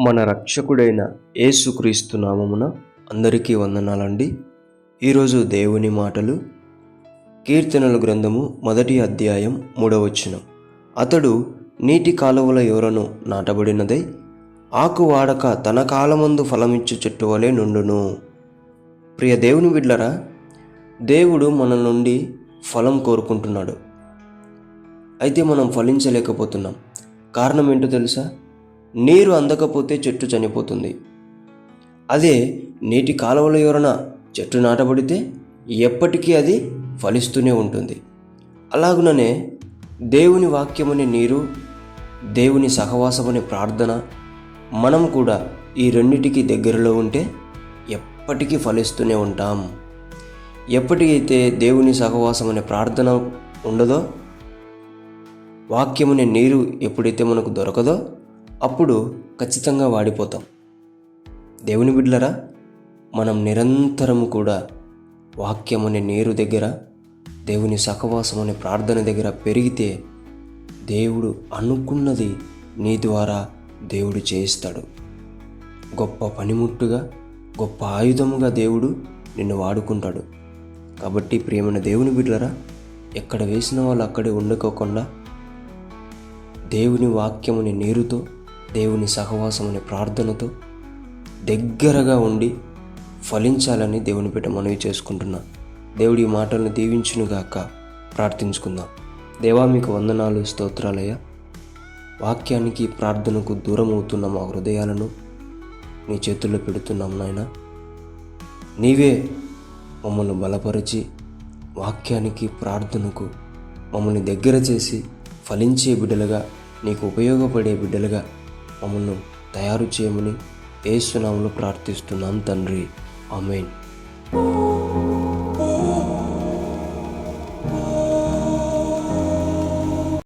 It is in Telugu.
మన రక్షకుడైన యేసుక్రీస్తు నామమున అందరికీ వందనాలండి. ఈరోజు దేవుని మాటలు కీర్తనల గ్రంథము 1వ అధ్యాయం 3వ వచనం. అతడు నీటి కాలువల యోరను నాటబడినదై ఆకు వాడక తన కాలమందు ఫలమిచ్చు చెట్టు వలె నుండును. ప్రియ దేవుని బిడ్డలారా, దేవుడు మన నుండి ఫలం కోరుకుంటున్నాడు. అయితే మనం ఫలించలేకపోతున్నాం. కారణం ఏంటో తెలుసా? నీరు అందకపోతే చెట్టు చనిపోతుంది. అదే నీటి కాలువల యోరన చెట్టు నాటబడితే ఎప్పటికీ అది ఫలిస్తూనే ఉంటుంది. అలాగుననే దేవుని వాక్యమనే నీరు, దేవుని సహవాసమనే ప్రార్థన, మనం కూడా ఈ రెండిటికి దగ్గరలో ఉంటే ఎప్పటికీ ఫలిస్తూనే ఉంటాం. ఎప్పటికైతే దేవుని సహవాసం అనే ప్రార్థన ఉండదో, వాక్యమనే నీరు ఎప్పుడైతే మనకు దొరకదో అప్పుడు ఖచ్చితంగా వాడిపోతాం. దేవుని బిడ్డలారా, మనం నిరంతరము కూడా వాక్యమనే నీరు దగ్గర, దేవుని సహవాసం అనే ప్రార్థన దగ్గర పెరిగితే దేవుడు అనుకున్నది నీ ద్వారా దేవుడు చేయిస్తాడు. గొప్ప పనిముట్టుగా, గొప్ప ఆయుధముగా దేవుడు నిన్ను వాడుకుంటాడు. కాబట్టి ప్రియమైన దేవుని బిడ్డలారా, ఎక్కడ వేసిన వాళ్ళు అక్కడే ఉండుకోకుండా దేవుని వాక్యమని నీరుతో, దేవుని సహవాసం అనే ప్రార్థనతో దగ్గరగా ఉండి ఫలించాలని దేవుని బిడ్డ మనవి చేసుకుంటున్నా. దేవుడి ఈ మాటలను దీవించునుగాక. ప్రార్థించుకుందాం. దేవా, మీకు వందనాలు, స్తోత్రాలయ్యా. వాక్యానికి, ప్రార్థనకు దూరం అవుతున్న మా హృదయాలను నీ చేతుల్లో పెడుతున్నాం నాయన. నీవే మమ్మల్ని బలపరిచి వాక్యానికి, ప్రార్థనకు మమ్మల్ని దగ్గర చేసి ఫలించే బిడ్డలుగా, నీకు ఉపయోగపడే బిడ్డలుగా మమ్మల్ని తయారు చేయమని యేసు నామములో ప్రార్థిస్తున్నాం తండ్రి. ఆమేన్.